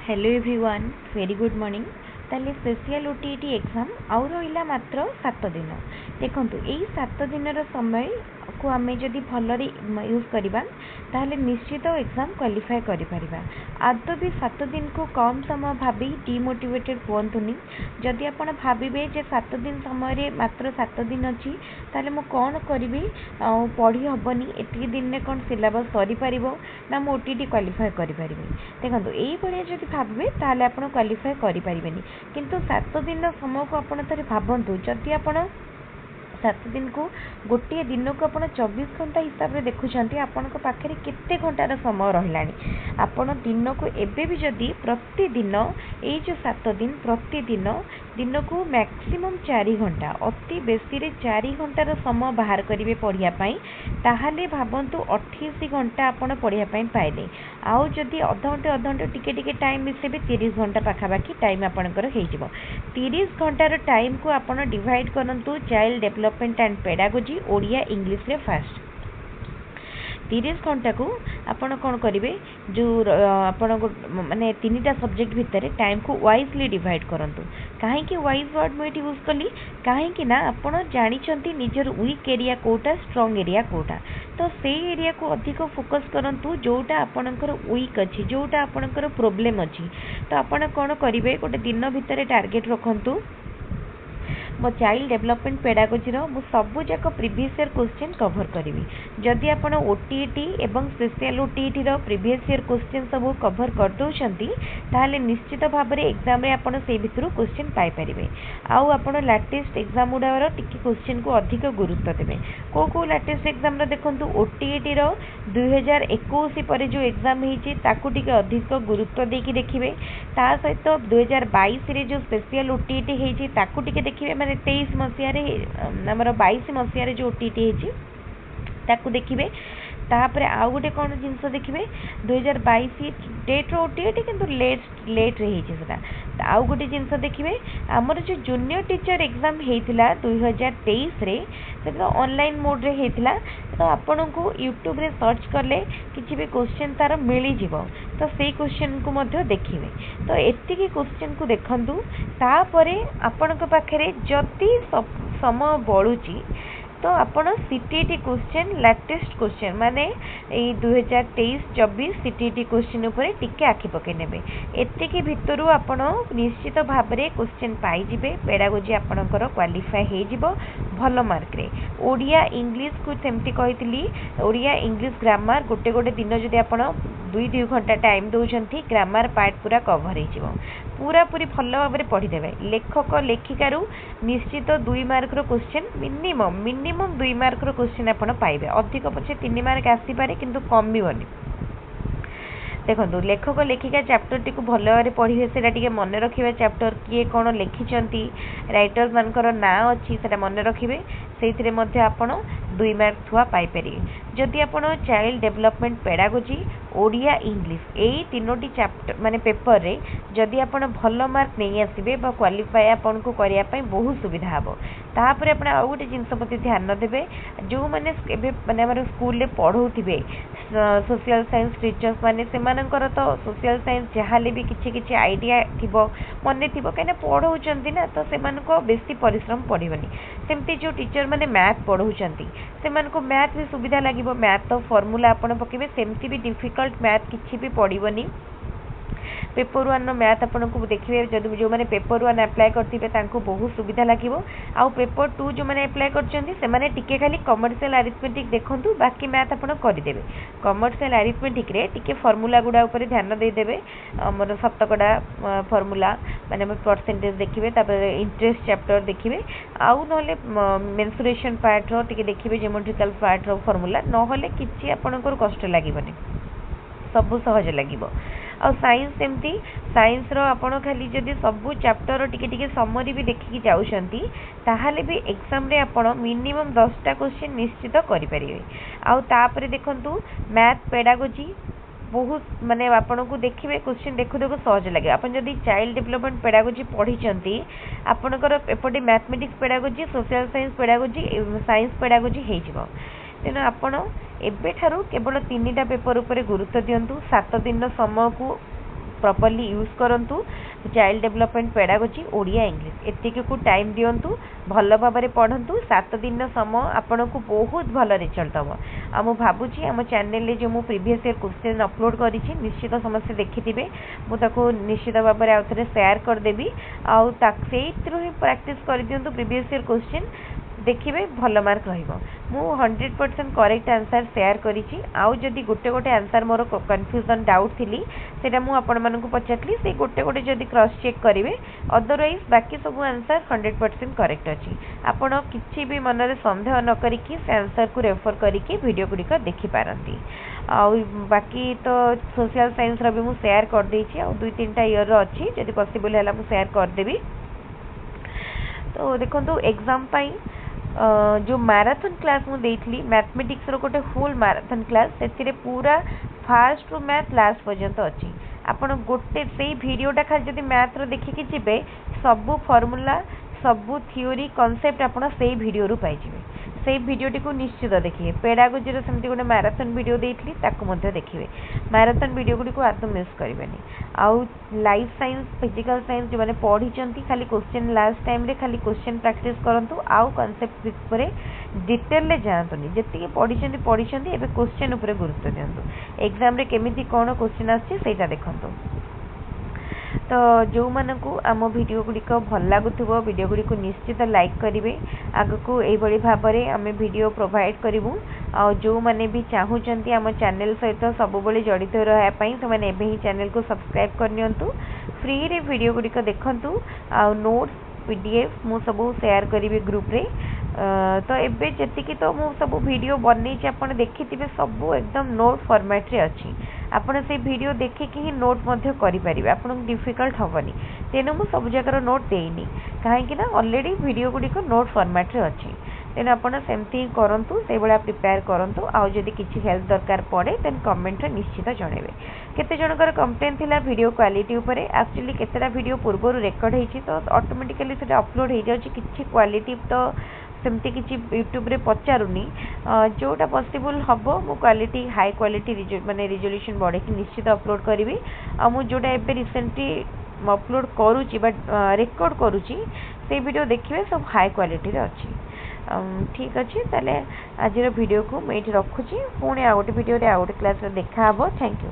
Hello everyone very good morning. ताले special OTET exam आउ रहा मात्र 7 दिन। देखो यही 7 दिन समय को आम जदि भल यूज करवा ताहले निश्चित एग्जाम क्वालिफाई करिपरिबा। आदौ भी 7 दिन को कम समय भाभी डिमोटिवेटेड हुअंतुनी। जदि आप भाविबे जे 7 दिन समय मात्र 7 दिन अच्छी ताले मु कौन करी पढ़ी हेनी एति दिन में कौन सिलेबस सरी पार ना मु ओटीईटी क्वालिफाई करें। देखो यही जब भावे ताहले आप क्वालिफाई करें। किंतु 7 दिन समय को आप भावतु जदि आप 7 दिन को गोटे दिन को आप 24 घंटा हिसाब से देखुं आपण पाखे केते घंटार समय रहा। आपण दिन को एबे भी जदि प्रतिदिन ये जो 7 दिन प्रतिदिन दिन को मैक्सिमम 4 घंटा अति बेसी 4 घंटार समय बाहर करेंगे पढ़ाई ताहले भावतु 28 घंटा आपड़ पढ़ाई पाइले। आउ जदि अध घंटे टिके टाइम मिसेबे 30 घंटा पाखापाखि टाइम आपणकर हो 30 घंटार टाइम को आप डिवाइड करंतु child development and pedagogy Odia English रे फास्ट 30 घंटा को आपण कौन करेंगे जो आपण माने 3टा सब्जेक्ट भितर टाइम को वाइजली डिवाइड करंतु। कहीं वाइज वर्ड मुझे यूज कली कहीं ना आपण जानी निजर वीक एरिया कोटा स्ट्रॉन्ग एरिया कोटा तो से एरिया को अधिक फोकस करंतु जोटा आपणकर वीक अच्छी जोटा आपणकर प्रॉब्लम अच्छी। तो आपण कौन करेंगे गोटे दिन भितर टार्गेट रखंतु मो चाइल्ड डेवलपमेंट पेडागोजी मु सबू जाक प्रीवियस ईयर क्वेश्चन कवर करी। जदि आप ओटीईटी एवं special OTET previous year question सब कवर कर दौरान ताहले निश्चित भाव में एग्जाम रे आपण से भितर क्वेश्चन पाइपर। आउ आप लाटेस्ट एग्जाम गुड़ार टिके क्वेश्चन को अधिक गुरुत्व देवे। कौ लाटेस्ट एग्जाम देखो ओटीईटी 2021 पर जो एग्जाम होती अधिक गुरुत्व देकी देखिए। ता सहित 2022 जो स्पेशल ओटीईटी होती देखिए माने 23 मसीह आमर 22 मसीह जो ओटीईटी होती देखिए। तापर आउ गोटे कौन जिनस देखिए 2022 डेट ओटीईटी किंतु लेट रे होता। आउ गोटे जिनस देखिए आमर जो जूनियर टीचर एग्जाम होता 2023 रे से ऑनलाइन मोड रे होता। तो आपण को यूट्यूब रे सर्च कले किसी भी क्वेश्चन तार मिल जाव तो से क्वेश्चन को मध्य देखिए। तो एतिकी क्वेश्चन को देखंतु तापरे आपण पाखे जदि समय बढुची तो आपण सीटीईटी क्वेश्चन लेटेस्ट क्वेश्चन माने 2023-24 सीटीईटी क्वेश्चन उपर टिके आखि पकई नेबे। एतिकी भितरु आपण निश्चित भाव में क्वेश्चन पाइबे पेडागोजी आपणकर क्वालिफाई हो जिवो भल मार्क रे। ओडिया इंग्लिश को सेमती कही ओडिया इंग्लिश ग्रामर गोटे गोटे दिन जदि आपण 2-2 घंटा टाइम दौरान ग्रामर पार्ट पूरा कवर हो पूरा पूरी भल भाव में पढ़ीदे। लेखक लेखिकार निश्चित 2 mark question minimum 2 mark question आप पाइबे। अधिक पछे 3 मार्क आसीपारे किंतु कमिबनी। देखो लेखक लेखिका चैप्टर टी को भल भाव पढ़े से मन रखिए चैप्टर किए कौन लिखिं राइटर्स मानकर ना अच्छी से मन रखिए से आपण 2 मार्क छुआ पाइपर। जदि आप child development pedagogy Odia English यही 3टी चैप्टर माने पेपर रे जदि आप भल मार्क नहीं आसबे क्वालिफाई आपन को करिया पई बहुत सुविधा हेबो। तापर आपण आउ गोटे जिनस प्रति ध्यान देबे जो माने एबे माने हमर स्कूल रे पढ़ौथिबे सोशल साइंस टीचर्स माने सेमानकर तो सोशल साइंस जहाले भी किछि आइडिया थिबो मने थिबो कने पढ़ौचंती ना तो सेमानको बेसी परिश्रम पड़िबनी। सेमती जो टीचर माने मैथ पढ़ौचंती सेमानको मैथ भी सुविधा लागिबो। मैथ तो फॉर्मूला आपण पकेबे सेमती भी डिफिकल्ट मैथ किछि भी पड़िबनी। पेपर 1 मैथ आपन को देखिए जदि जो मैंने पेपर 1 अप्लाई करथिबे तांको बहुत सुविधा लागिबो। आउ पेपर 2 जो मैंने अप्लाई करछंती से माने टिके खाली कमर्शियल अरिथमेटिक देखंतु बाकी मैथ आपन करि देबे। कमर्शियल अरिथमेटिक रे टिके फार्मूला गुडा ऊपर ध्यान दे देबे। हमर शतकड़ा फार्मूला माने परसेंटेज देखिबे तापर इंटरेस्ट चैप्टर देखिबे। आउ नहले मेंसुरेशन पार्ट रो टिके देखिबे ज्योमेट्रिकल पार्ट रो फार्मूला नहले किछि आपनकर कष्ट लागिबनी सब सहज लगिबो। और साइंस सेमती साइंस रो आपण खाली जदि सबू चैप्टर टिके टिके समरी भी देखिकी जाउछंती ताहाले भी एग्जाम रे आपण मिनिमम 10टा क्वेश्चन निश्चित करि परिबे। आउ तापरे देखंतु मैथ पेडागोजी बहुत माने आपण को देखिबे क्वेश्चन देखु देखु सहज लगे। आपण जदि चाइल्ड डेवलपमेंट पेडागोजी पढ़ीचंती आपणकर एपटे mathematics pedagogy social science pedagogy science pedagogy हे जिवो। तेणु आपण एबे ठारू केवल 3टा पेपर उपरे गुरुत्व दियंतु। 7 दिन समय को प्रॉपर्ली यूज करूँ। Child development pedagogy Odia English एतिक को टाइम दिंतु, भल भाव में पढ़ु। 7 दिन समय आपन को बहुत भल रिजल्ट दब। आ मु भावुची आम चैनल जो मु प्रीवियस ईयर क्वेश्चन अपलोड करी निश्चित समस्त देखिथे, मुझे निश्चित भाव में आउ थे शेयर करदेवी। आउ ही प्रैक्टिस कर दिंतु प्रीवियस ईयर क्वेश्चन, देखिए भल मार्क रु 100% करेक्ट आंसर शेयर करी। आउ जदि गोटे गोटे आंसर मोर कन्फ्यूजन डाउट थी से मुझे पचारि से गोटे गोटे जदि क्रॉस चेक करेंगे, अदरवाइज बाकी सब आंसर 100% करेक्ट अच्छी। आपड़ कि भी मन में सन्देह न करिकी से आंसर को रेफर करके वीडियो गुड़िक देखिपारती। बाकी तो सोशल साइंस भी मुझे शेयर कर देछि, आ 2-3टा ईयर अच्छी जदि पॉसिबल है मुझे शेयर करदेवी। तो देखो एग्जाम जो मैराथन क्लास मुझे मैथमेटिक्स रो गोटे फुल मैराथन क्लास से पूरा फास्ट रु मैथ लास्ट पर्यंत अच्छी। आपण गोटे से वीडियोटा खाली जब मैथ रो देखिकी जिबे सबू फॉर्मूला सबू थ्योरी कॉन्सेप्ट आपण से वीडियो रु पाइजिबे। से वीडियोटी को निश्चित देखिए। पेडागोजी सेमती गोटे मैराथन वीडियो देती देखिए। मैराथन वीडियो गुड़ी को आदम मिस करेंगे। आउ लाइफ साइंस फिजिकल साइंस जो मैंने पढ़ी खाली क्वेश्चन लास्ट टाइम रे खाली क्वेश्चन प्रैक्टिस करूँ। आउ कॉन्सेप्ट पर डिटेल रे जातुनि, जी पढ़ी एवं क्वेश्चन उपर गुरुत्व दिंतु। एग्जाम रे केमिति कौन क्वेश्चन आसटा देखु। तो जो मानकु आम वीडियो गुड़िक भल लगुव वीडियो गुड़ी को निश्चित लाइक करेंगे। आगको यही भाव में आम वीडियो प्रोवाइड करूँ। आ जो मैंने भी चाहूँगी आम चैनल सहित सब जड़ित रही से मैंने ही चैनल को सब्सक्राइब करनियंतु। फ्री रे वीडियो गुड़िक देखंतु। आ नोट्स पीडीएफ मु सब शेयर करी ग्रुप रे। तो एबे जतिकी तो मु सब वीडियो बनी आपन देखिथिबे सब एकदम नोट फॉर्मेट रे अच्छी। आपन से वीडियो देखिकी ही नोट मध्य करि परिबे, आपन डिफिकल्ट हबनी। तेनु मु सब जगह नोट देइनी काहेकि ना ऑलरेडी वीडियो गुडी को नोट फॉर्मेट रे अच्छी। तेनु आपन सेमती करंतु, से बळा प्रिपेयर करंतु। आ जदि किछि हेल्प दरकार पड़े देन कमेंट रे निश्चित जणेबे। केते जनकर कंप्लेंट थिला वीडियो क्वालिटी ऊपर। एक्चुअली केतेटा वीडियो पूर्व रेकर्ड हेछि तो ऑटोमेटिकली सेटा अपलोड हो जाउछि। किछि क्वालिटी तो सेमती किछि यूट्यूब रे पचारुनी। जोटा पॉसिबल हबो मु क्वालिटी हाई क्वालिटी माने रिजोल्यूशन बढ़े कि निश्चित अपलोड करी। आ मु जोटा एबे रिसेंटली अपलोड करूची बट रेकॉर्ड करूची से वीडियो देखिए सब हाई क्वालिटी रे अच्छी। ठीक अच्छे ताले आज वीडियो को मैं ये रखुची। पुणी आ गोटे वीडियो रे आ गोटे क्लास रे देखा हबो। Thank you.